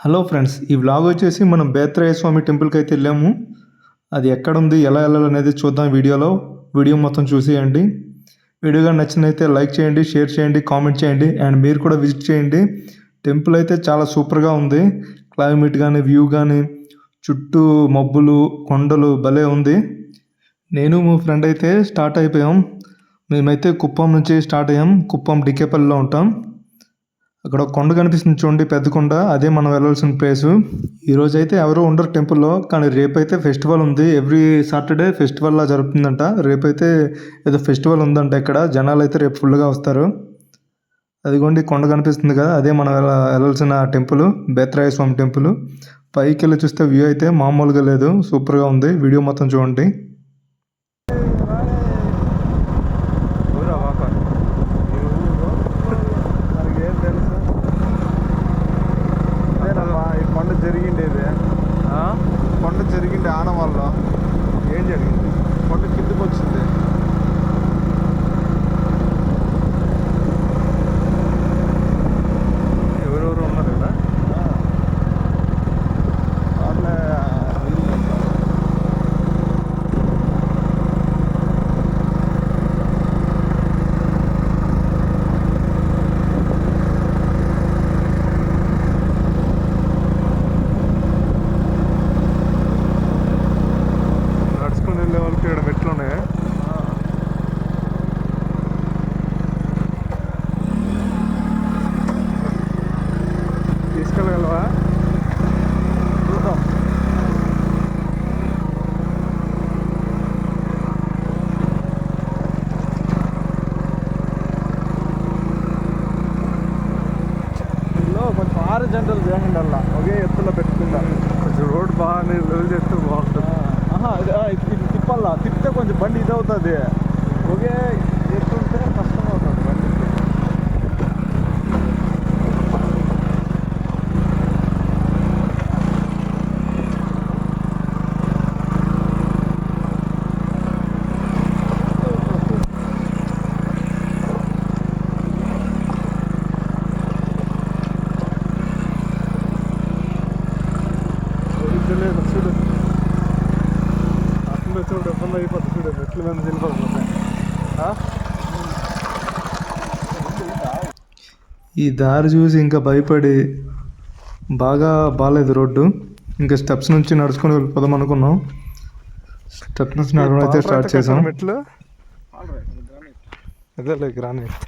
Hello friends, ఈ vlog వచ్చేసి మనం బేత్రాయ స్వామి టెంపుల్కి అయితే వెళ్ళాము. అది ఎక్కడ ఉంది, ఎలా వెళ్ళాలనేది చూద్దాం వీడియోలో. వీడియో మొత్తం చూసేయండి. వీడియోగా నచ్చినైతే లైక్ చేయండి, షేర్ చేయండి, కామెంట్ చేయండి అండ్ మీరు కూడా విజిట్ చేయండి. టెంపుల్ అయితే చాలా సూపర్గా ఉంది. క్లైమేట్ కానీ, వ్యూ కానీ, చుట్టూ మబ్బులు, కొండలు భలే ఉంది. నేను మా ఫ్రెండ్ అయితే స్టార్ట్ అయిపోయాం. మేమైతే కుప్పం నుంచి స్టార్ట్ అయ్యాం. కుప్పం డికేపల్లిలో ఉంటాం. అక్కడ ఒక కొండ కనిపిస్తుంది చూడండి, పెద్ద కొండ. అదే మనం వెళ్ళాల్సిన ప్లేసు. ఈరోజు అయితే ఎవరు ఉండరు టెంపుల్లో, కానీ రేపైతే ఫెస్టివల్ ఉంది. ఎవ్రీ సాటర్డే ఫెస్టివల్లా జరుగుతుందంట. రేపైతే ఏదో ఫెస్టివల్ ఉందంట. ఇక్కడ జనాలు అయితే రేపు ఫుల్గా వస్తారు. అదిగోండి కొండ కనిపిస్తుంది కదా, అదే మనం వెళ్ళాల్సిన టెంపుల్, బేత్రాయ స్వామి టెంపుల్. పైకి వెళ్ళి చూస్తే వ్యూ అయితే మామూలుగా లేదు, సూపర్గా ఉంది. వీడియో మొత్తం చూడండి. కొండ జరిగింది ఆన వల్ల. ఏం జరిగింది? కొండ కిందకు వచ్చింది. ఎవరెవరు ఉన్నారు కదా. వాళ్ళే ఇక్కడ మెట్లు ఉన్నాయి. తీసుకెళ్ళగలవా? చూద్దాం. దీనిలో కొంచెం హారిజాంటల్ చేయండి, అలా ఒకే ఎత్తులో పెట్టుకుందా. కొంచెం రోడ్ బాగా లెవెల్ చేస్తే బాగుంటుంది. ఇది తిప్పాలా, తిప్పితే కొంచెం బండి ఇది అవుతుంది. ఒకే ఎత్తుంటే కష్టం అవుతుంది బండి. చూడు చూడు ఇబ్బంది అయిపోతుంది. చూడు మెట్ల మీద వెళ్ళిపోతున్నాయి. ఈ దారి చూసి ఇంకా భయపడి బాగా బాగాలేదు రోడ్డు. ఇంకా స్టెప్స్ నుంచి నడుచుకొని వెళ్ళిపోదాం అనుకున్నాం. స్టెప్స్ నుంచి నడవడం అయితే స్టార్ట్ చేసాం. మెట్లు అదే గ్రానైట్.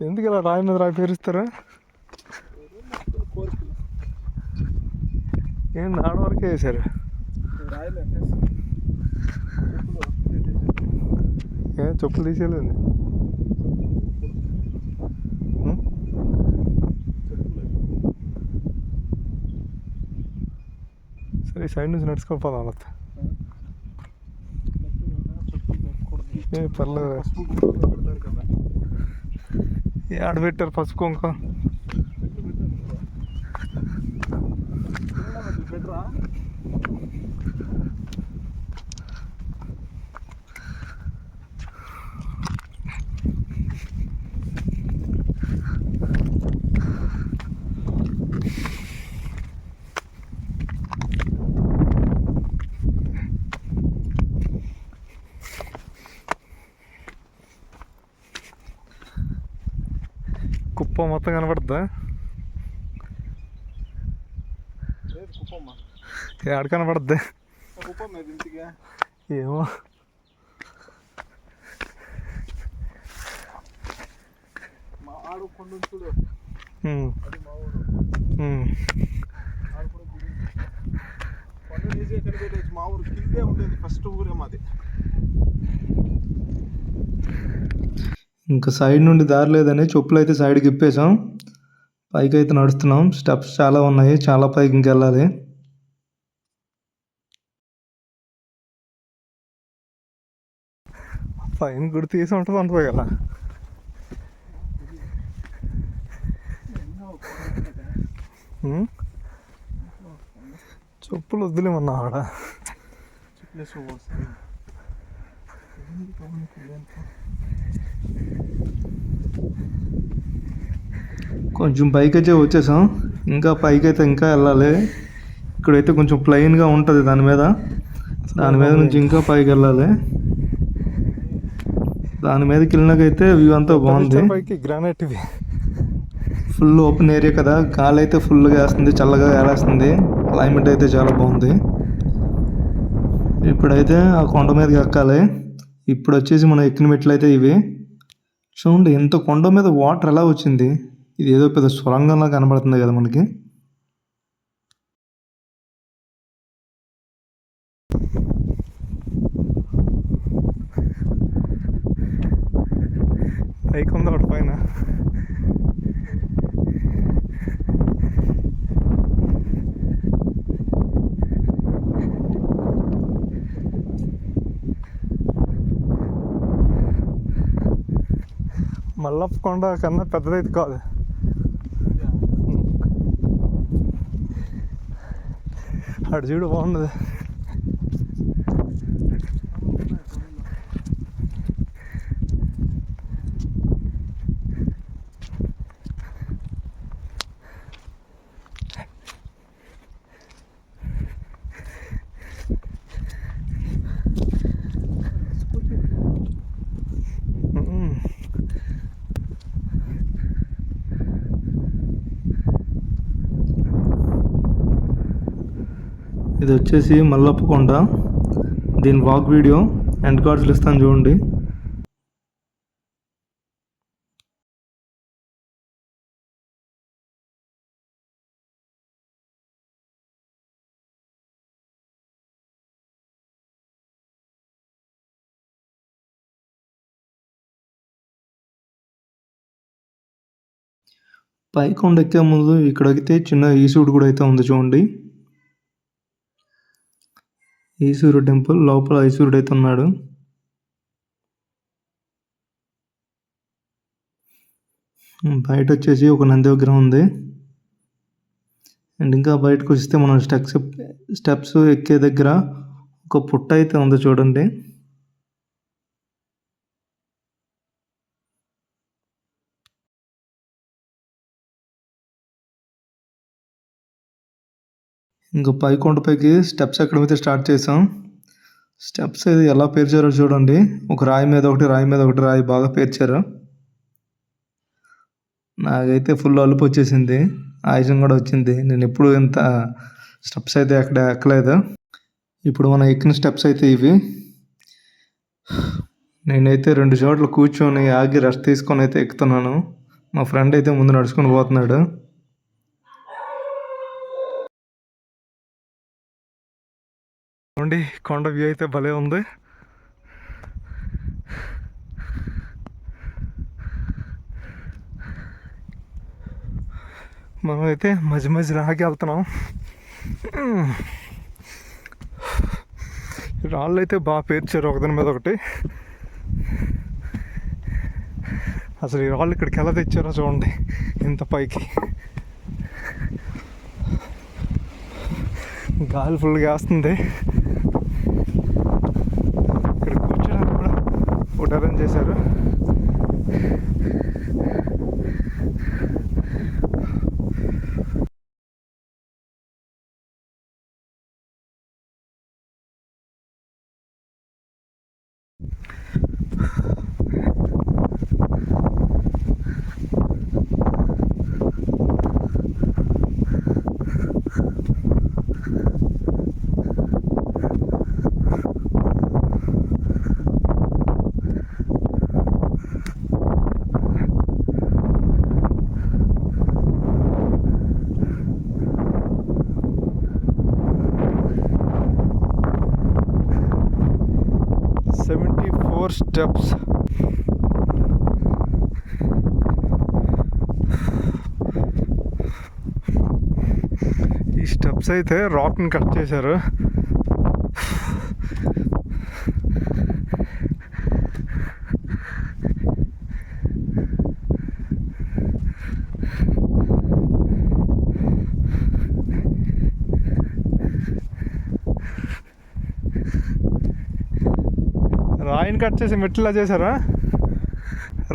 ఎందుకు ఇలా రాయి మీద రాయి పేరుస్తారా? ఏంటి ఆడవరకే వేశారు? ఏ చెప్పులు తీసేయలేదు. సరే సైడ్ నుంచి నడుచుకోపోదాం. అలా ఏ పర్లేదు. ఆడబెట్టారు పసుపు కుంక. కుప్పం మొత్తం కనపడుద్దా? ఆడ కనపడుద్ది. ఏమో మా ఊరు కిందే ఉండేది ఫస్ట్ ఊరే మాది. ఇంకా సైడ్ నుండి దారి లేదని చెప్పులు అయితే సైడ్కి ఇప్పేసాం. పైకి అయితే నడుస్తున్నాం. స్టెప్స్ చాలా ఉన్నాయి, చాలా పైకి ఇంకెళ్ళాలి. పైన గుడి తీసి ఉంటుంది అంటుపోయి కదా. చెప్పులు వద్దులేమన్నా ఆడ. కొంచెం పైకి అయితే వచ్చేసాం, ఇంకా పైకి అయితే ఇంకా వెళ్ళాలి. ఇక్కడైతే కొంచెం ప్లెయిన్గా ఉంటుంది, దాని మీద నుంచి ఇంకా పైకి వెళ్ళాలి. దాని మీదకి వెళ్ళినాకైతే వ్యూ అంతా బాగుంది. పైకి గ్రానైట్ ఇవి ఫుల్ ఓపెన్ ఏరియా కదా, గాలి అయితే ఫుల్గా వేస్తుంది, చల్లగా వేస్తుంది. క్లైమేట్ అయితే చాలా బాగుంది. ఇప్పుడైతే ఆ కొండ మీదకి ఎక్కాలి. ఇప్పుడు వచ్చేసి మనం ఎక్కిన మెట్లు అయితే ఇవి చూడండి. ఎంత కొండ మీద వాటర్ ఎలా వచ్చింది, ఇది ఏదో పెద్ద సొరంగంలా కనబడుతుంది కదా మనకి. పైకి ఉంది ఒకటి పైన. మల్లప్ప కొండ కన్నా పెద్దదైతే కాదు. అటు చూడు బాగున్నది. ఇది వచ్చేసి మల్లప్ప కొండ. దీని వాక్ వీడియో ఎండ్ కార్డ్స్లో ఇస్తాను చూడండి. పై కొండ ఎక్కే ముందు ఇక్కడైతే చిన్న ఈశ్వరుడు కూడా అయితే ఉంది చూడండి. ఈశ్వరుడు టెంపుల్ లోపల ఈశ్వరుడు అయితే ఉన్నాడు. బయట వచ్చేసి ఒక నంది విగ్రహం ఉంది. అండ్ ఇంకా బయటకు వస్తే మనం స్టెప్స్ ఎక్కే దగ్గర ఒక పుట్ట అయితే ఉంది చూడండి. ఇంకా పై కొండపైకి స్టెప్స్ ఎక్కడం అయితే స్టార్ట్ చేసాం. స్టెప్స్ ఇది ఎలా పేర్చారో చూడండి. ఒక రాయి మీద ఒకటి, రాయి మీద ఒకటి, రాయి బాగా పేర్చారు. నాకైతే ఫుల్ అలుపు వచ్చేసింది, ఆయాసం కూడా వచ్చింది. నేను ఎప్పుడు ఇంత స్టెప్స్ అయితే ఎక్కలేదు. ఇప్పుడు మనం ఎక్కిన స్టెప్స్ అయితే ఇవి. నేనైతే 2 చోట్ల కూర్చొని ఆగి రెస్ట్ తీసుకొని అయితే ఎక్కుతున్నాను. మా ఫ్రెండ్ అయితే ముందు నడుచుకొని పోతున్నాడు. చూడండి కొండ వ్యూ అయితే భలే ఉంది. మనమైతే మధ్య ఆగి వెళ్తున్నాం. రాళ్ళు అయితే బాగా పేర్చారు ఒకదాని మీద ఒకటి. అసలు ఈ రాళ్ళు ఇక్కడికి ఎలా తెచ్చారో చూడండి, ఇంత పైకి. గాలి ఫుల్గా వేస్తుంది. ఇక్కడ కూర్చోడానికి కూడా ఒకటి అరేంజ్ చేశారు. స్టెప్స్. ఈ స్టెప్స్ అయితే రాక్ని కట్ చేశారు. రాయిని కట్ చేసి మెట్లా చేశారా?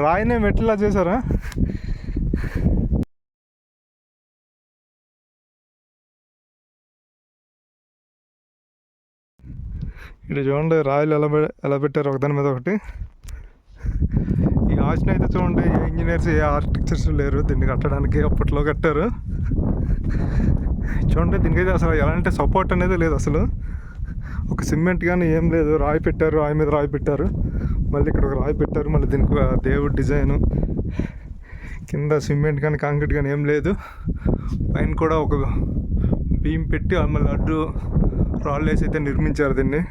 రాయినే మెట్లా చేశారా? ఇక్కడ చూడండి రాయిలు ఎలా పెట్టారు ఒకదాని మీద ఒకటి. ఈ ఆర్చ్ని అయితే చూడండి, ఏ ఇంజనీర్స్ ఏ ఆర్కిటెక్చర్స్ లేరు దీన్ని కట్టడానికి, అప్పట్లో కట్టారు. చూడండి దీనికైతే అసలు ఎలాంటి సపోర్ట్ అనేది లేదు, అసలు ఒక సిమెంట్ కానీ ఏం లేదు. రాయి పెట్టారు, రాయి మీద రాయి పెట్టారు, మళ్ళీ ఇక్కడ ఒక రాయి పెట్టారు, మళ్ళీ దీనికి దేవుడి డిజైను, కింద సిమెంట్ కానీ కాంక్రీట్ కానీ ఏం లేదు. పైన కూడా ఒక బీమ్ పెట్టి మళ్ళీ అడ్డు రాళ్ళు వేసి అయితే నిర్మించారు దీన్ని.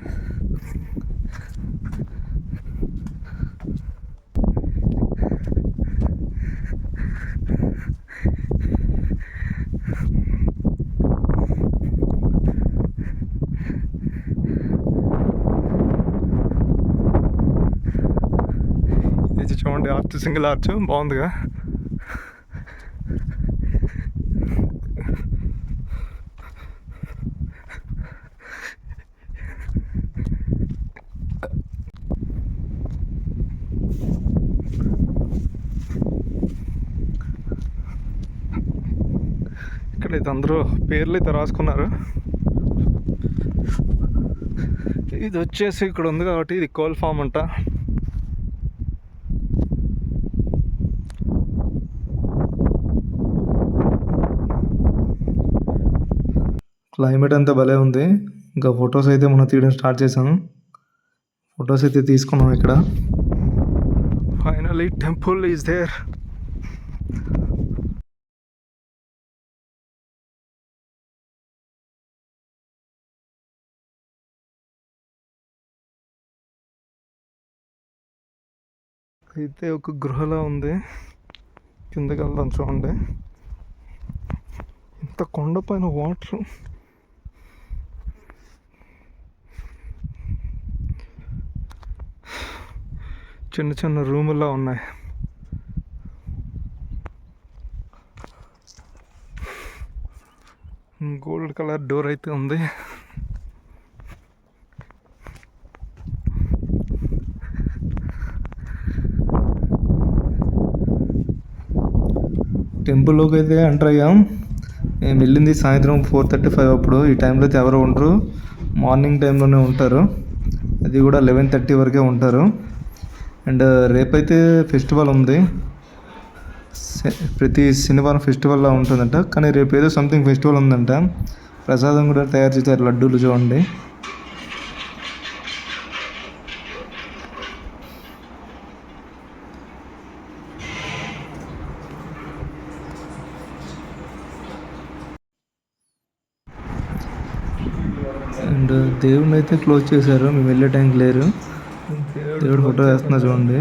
ఇది చూడండి ఆర్చ్, సింగిల్ ఆర్చ్ బాగుందిగా. ఇక్కడైతే అందరూ పేర్లు అయితే రాసుకున్నారు. ఇది వచ్చేసి ఇక్కడ ఉంది కాబట్టి ఇది కోల్ ఫామ్ అంట. క్లైమేట్ అంతా భలే ఉంది. ఇంకా ఫొటోస్ అయితే మనం తీయడం స్టార్ట్ చేసాము. ఫొటోస్ అయితే తీసుకున్నాం ఇక్కడ. Finally temple is there. అయితే ఒక గృహలా ఉంది, కిందకి వెళ్దాం చూడండి. ఇంత కొండపైన వాటర్, చిన్న చిన్న రూములా ఉన్నాయి. గోల్డ్ కలర్ డోర్ అయితే ఉంది. టెంపుల్లోకి అయితే ఎంటర్ అయ్యాం. మేము వెళ్ళింది సాయంత్రం 4:35 అప్పుడు. ఈ టైంలో అయితే ఎవరు ఉండరు, మార్నింగ్ టైంలోనే ఉంటారు. అది కూడా 11:30 వరకే ఉంటారు. అండ్ రేపైతే ఫెస్టివల్ ఉంది, ప్రతి శనివారం ఫెస్టివల్లా ఉంటుందంట. కానీ రేపు ఏదో సంథింగ్ ఫెస్టివల్ ఉందంట. ప్రసాదం కూడా తయారు చేశారు, లడ్డూలు చూడండి. అండ్ దేవుడిని అయితే క్లోజ్ చేశారు, మేము వెళ్ళే టైంకి లేరు. దేవుడు ఫోటో వేస్తున్నా చూడండి,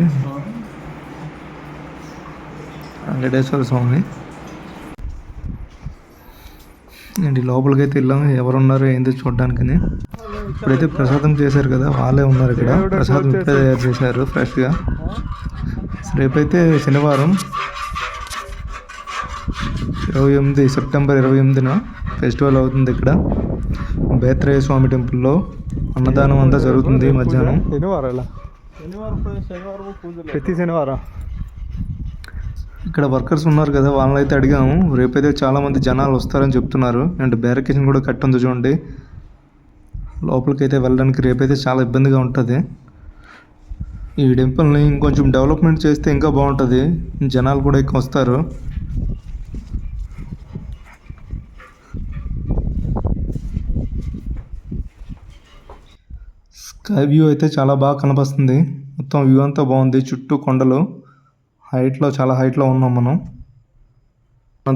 వెంకటేశ్వర స్వామి. అండ్ లోపలికి అయితే వెళ్ళాము, ఎవరున్నారు ఏందో చూడడానికని. ఇప్పుడైతే ప్రసాదం చేశారు కదా, వాళ్ళే ఉన్నారు ఇక్కడ. ప్రసాదం ఇప్పుడే తయారు చేశారు ఫ్రెష్గా. రేపైతే శనివారం 28 సెప్టెంబర్ 28న ఫెస్టివల్ అవుతుంది ఇక్కడ బేత్రయ్య స్వామి టెంపుల్లో. అన్నదానం అంతా జరుగుతుంది మధ్యాహ్నం. ప్రతి శనివారం ఇక్కడ వర్కర్స్ ఉన్నారు కదా, వాళ్ళని అయితే అడిగాము. రేపైతే చాలామంది జనాలు వస్తారని చెప్తున్నారు. అండ్ బ్యారికేషన్ కూడా కట్టుంది చూడండి, లోపలికి అయితే వెళ్ళడానికి రేపైతే చాలా ఇబ్బందిగా ఉంటుంది. ఈ టెంపుల్ని ఇంకొంచెం డెవలప్మెంట్ చేస్తే ఇంకా బాగుంటుంది, జనాలు కూడా ఎక్కువ వస్తారు. స్కై వ్యూ అయితే చాలా బాగా కనిపిస్తుంది, మొత్తం వ్యూ అంతా బాగుంది. చుట్టూ కొండలు, హైట్లో చాలా హైట్లో ఉన్నాం మనం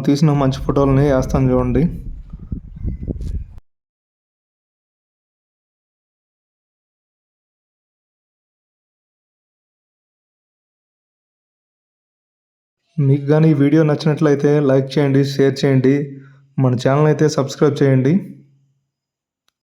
తీసిన మంచి ఫోటోలని వేస్తాను చూడండి. మీకు కానీ ఈ వీడియో నచ్చినట్లయితే లైక్ చేయండి, షేర్ చేయండి, మన ఛానల్ అయితే సబ్స్క్రైబ్ చేయండి.